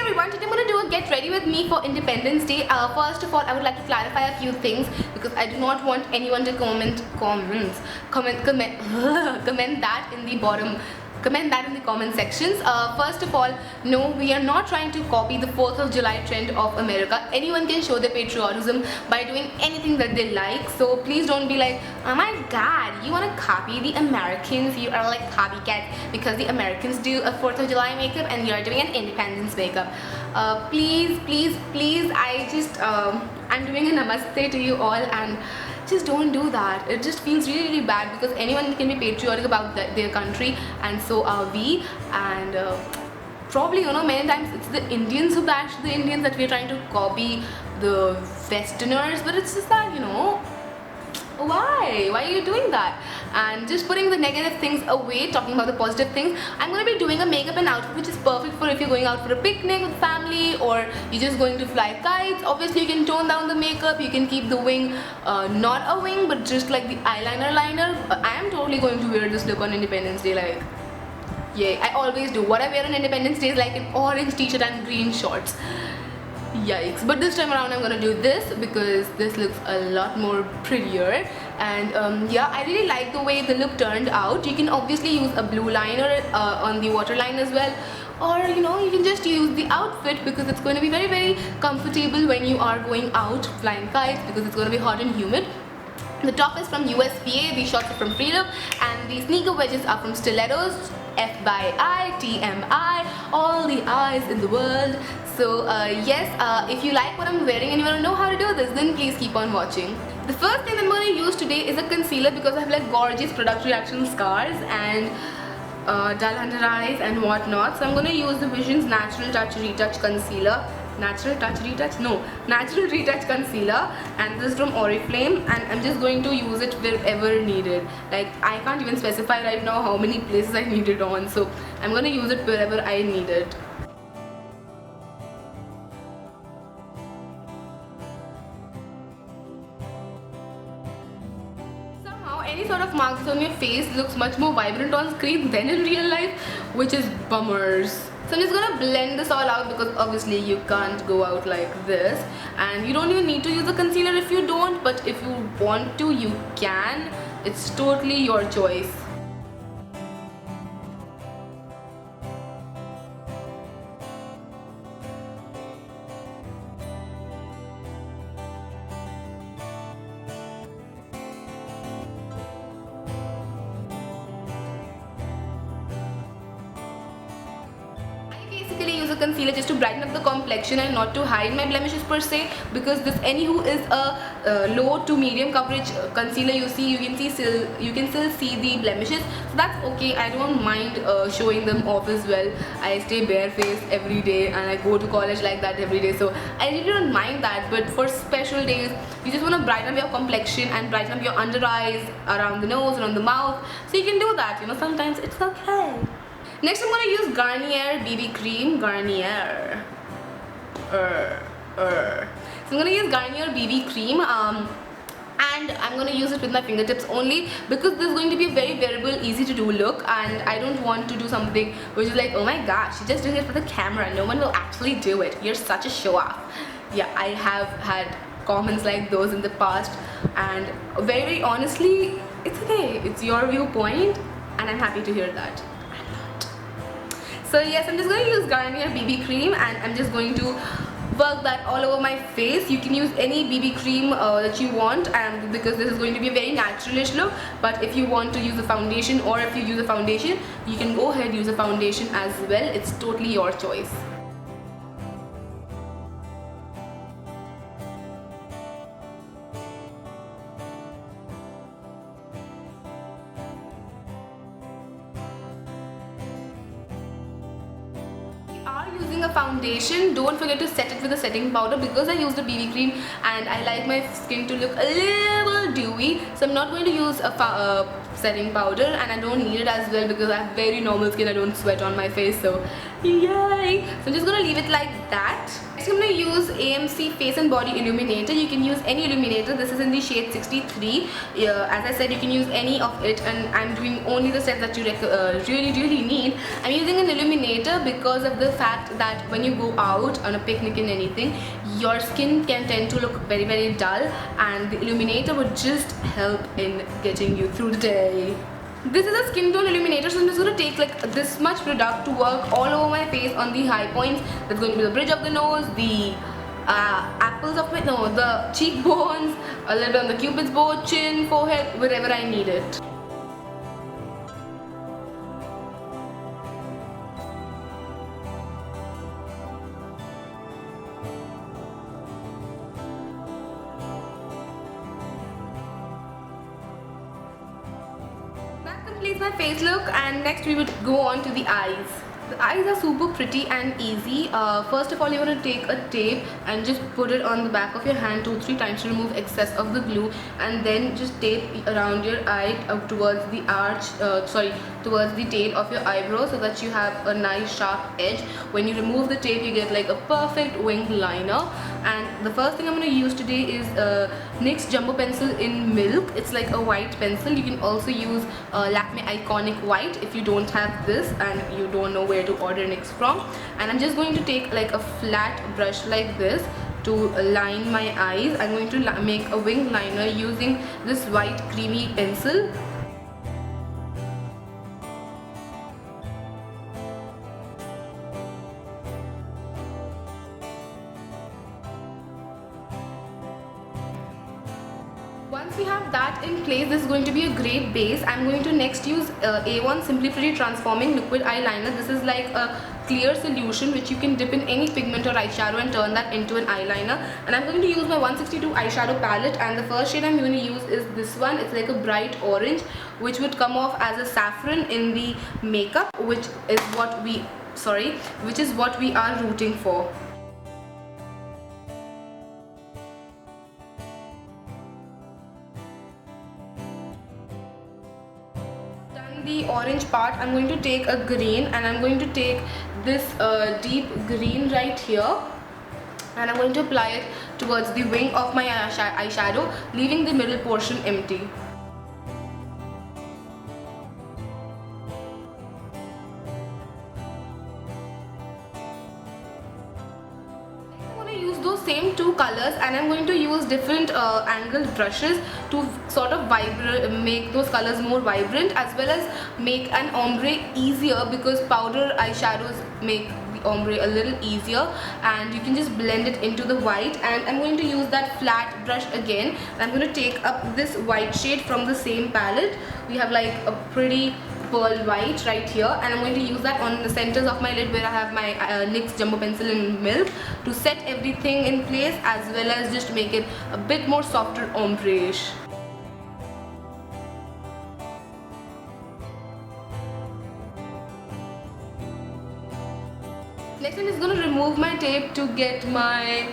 everyone, today I'm going to do a get ready with me for Independence Day. First of all, I would like to clarify a few things because I do not want anyone to comment that in the bottom. Comment that in the comment sections. First of all, no, we are not trying to copy the 4th of July trend of America. Anyone can show their patriotism by doing anything that they like. So please don't be like, oh my god, you want to copy the Americans? You are like copycats because the Americans do a 4th of July makeup and you are doing an independence makeup. Please, I'm doing a namaste to you all, and just don't do that. It just feels really bad because anyone can be patriotic about their country, and so are we. And probably, many times it's the Indians that we're trying to copy the Westerners, but it's just that, why are you doing that? And just putting the negative things away, talking about the positive things, I'm going to be doing a makeup and outfit which is perfect for if you're going out for a picnic with family or you're just going to fly kites. Obviously you can tone down the makeup, you can keep the wing not a wing but just like the eyeliner liner. I am totally going to wear this look on Independence Day, like, yeah, I always do. What I wear on Independence Day is like an orange t-shirt and green shorts. Yikes. But this time around I'm gonna do this because this looks a lot more prettier. And yeah, I really like the way the look turned out. You can obviously use a blue liner on the waterline as well, or you can just use the outfit because it's going to be very, very comfortable when you are going out flying kites because it's going to be hot and humid. The top is from USPA, the shorts are from Freelook, and the sneaker wedges are from Stilettos. F by I, TMI, all the eyes in the world. So yes, if you like what I'm wearing and you want to know how to do this, then please keep on watching. The first thing I'm going to use today is a concealer because I have like gorgeous product reaction scars and dull under eyes and whatnot. So I'm going to use the Vision's Natural Touch Retouch Concealer. Natural Retouch Concealer, and this is from Oriflame, and I'm just going to use it wherever needed. Like, I can't even specify right now how many places I need it on, so I'm going to use it wherever I need it. Somehow any sort of marks on your face looks much more vibrant on screen than in real life, which is bummers. So I'm just gonna blend this all out because obviously you can't go out like this, and you don't even need to use a concealer if you don't, but if you want to, you can. It's totally your choice. Use a concealer just to brighten up the complexion and not to hide my blemishes per se, because this anywho is a low to medium coverage concealer. You can still see the blemishes, so that's okay. I don't mind showing them off as well. I stay barefaced every day and I go to college like that every day, so I really don't mind that. But for special days, you just want to brighten up your complexion and brighten up your under eyes, around the nose, around the mouth, so you can do that. Sometimes it's okay. Next, I'm going to use Garnier BB cream. So I'm going to use Garnier BB cream, and I'm going to use it with my fingertips only because this is going to be a very wearable, easy to do look, and I don't want to do something which is like, oh my gosh, you're just doing it for the camera. No one will actually do it. You're such a show off. Yeah, I have had comments like those in the past, and very, very honestly, it's okay. It's your viewpoint, and I'm happy to hear that. So yes, I'm just going to use Garnier BB cream, and I'm just going to work that all over my face. You can use any BB cream that you want, and because this is going to be a very naturalish look. But if you want to use a foundation, or if you use a foundation, you can go ahead and use a foundation as well. It's totally your choice. Using a foundation, don't forget to set it with a setting powder because I used a BB cream and I like my skin to look a little dewy, so I'm not going to use a setting powder, and I don't need it as well because I have very normal skin. I don't sweat on my face, so yay. So I'm just gonna leave it like that. Next I'm gonna use AMC Face and Body Illuminator. You can use any illuminator. This is in the shade 63. As I said, you can use any of it, and I'm doing only the steps that you really need. I'm using an illuminator because of the fact that when you go out on a picnic and anything, your skin can tend to look very dull, and the illuminator would just help in getting you through the day. This is a skin tone illuminator, so I'm just going to take like this much product to work all over my face on the high points. That's going to be the bridge of the nose, the apples of my nose, the cheekbones, a little bit on the cupid's bow, chin, forehead, wherever I need it. Completes my face look, and next we would go on to the eyes. The eyes are super pretty and easy. First of all, you want to take a tape and just put it on the back of your hand 2-3 times to remove excess of the glue, and then just tape around your eye towards the arch, towards the tail of your eyebrow, so that you have a nice sharp edge. When you remove the tape, you get like a perfect wing liner. And the first thing I'm going to use today is NYX Jumbo Pencil in Milk. It's like a white pencil. You can also use Lakme Iconic White if you don't have this and you don't know where to order NYX from. And I'm just going to take like a flat brush like this to line my eyes. I'm going to make a wing liner using this white creamy pencil. Once we have that in place, this is going to be a great base. I'm going to next use Avon Simply Pretty Transforming Liquid Eyeliner. This is like a clear solution which you can dip in any pigment or eyeshadow and turn that into an eyeliner. And I'm going to use my 162 eyeshadow palette, and the first shade I'm going to use is this one. It's like a bright orange which would come off as a saffron in the makeup, which is what we are rooting for. The orange part, I'm going to take a green, and I'm going to take this deep green right here, and I'm going to apply it towards the wing of my eyeshadow, leaving the middle portion empty. Those same two colors, and I'm going to use different angled brushes to sort of make those colors more vibrant, as well as make an ombre easier, because powder eyeshadows make the ombre a little easier, and you can just blend it into the white. And I'm going to use that flat brush again. I'm going to take up this white shade from the same palette. We have like a pretty pearl white right here, and I'm going to use that on the centers of my lid where I have my NYX Jumbo Pencil in Milk, to set everything in place, as well as just make it a bit more softer ombre-ish. Next, I'm just going to remove my tape to get my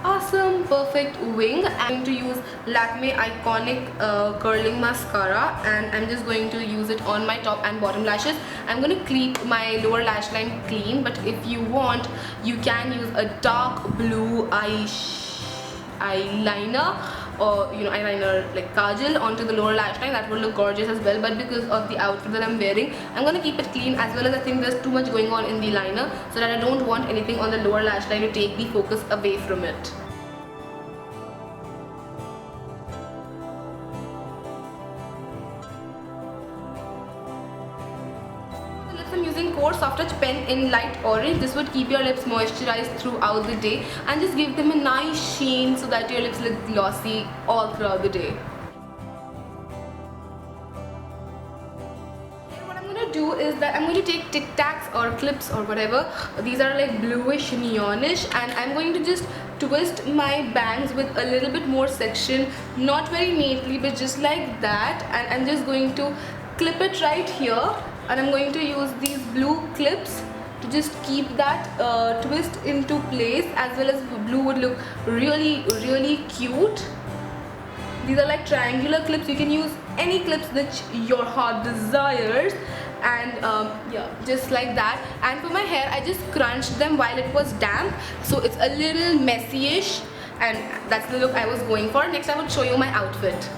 awesome perfect wing. I'm going to use Lakme Iconic curling mascara, and I'm just going to use it on my top and bottom lashes. I'm going to keep my lower lash line clean, but if you want, you can use a dark blue eyeliner, or eyeliner like kajal onto the lower lash line. That will look gorgeous as well, but because of the outfit that I'm wearing, I'm going to keep it clean, as well as I think there's too much going on in the liner, so that I don't want anything on the lower lash line to take the focus away from it. I'm using Korres Soft Touch pen in light orange. This would keep your lips moisturized throughout the day and just give them a nice sheen, so that your lips look glossy all throughout the day. What I'm going to do is that I'm going to take Tic Tacs or clips or whatever. These are like bluish, neonish, and I'm going to just twist my bangs with a little bit more section, not very neatly, but just like that. And I'm just going to clip it right here. And I'm going to use these blue clips to just keep that twist into place, as well as blue would look really cute. These are like triangular clips. You can use any clips which your heart desires. And yeah, just like that. And for my hair, I just crunched them while it was damp, so it's a little messy-ish, and that's the look I was going for. Next, I will show you my outfit.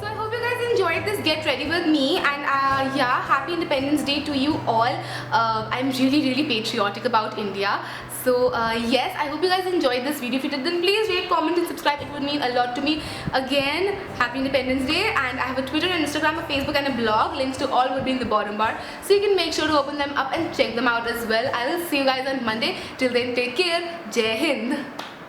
So I hope you guys enjoyed this get ready with me, and yeah, happy Independence Day to you all. I'm really patriotic about India. So yes, I hope you guys enjoyed this video. If you did, then please rate, comment and subscribe. It would mean a lot to me. Again, happy Independence Day, and I have a Twitter and Instagram, a Facebook and a blog. Links to all will be in the bottom bar, so you can make sure to open them up and check them out as well. I will see you guys on Monday. Till then, take care. Jai Hind.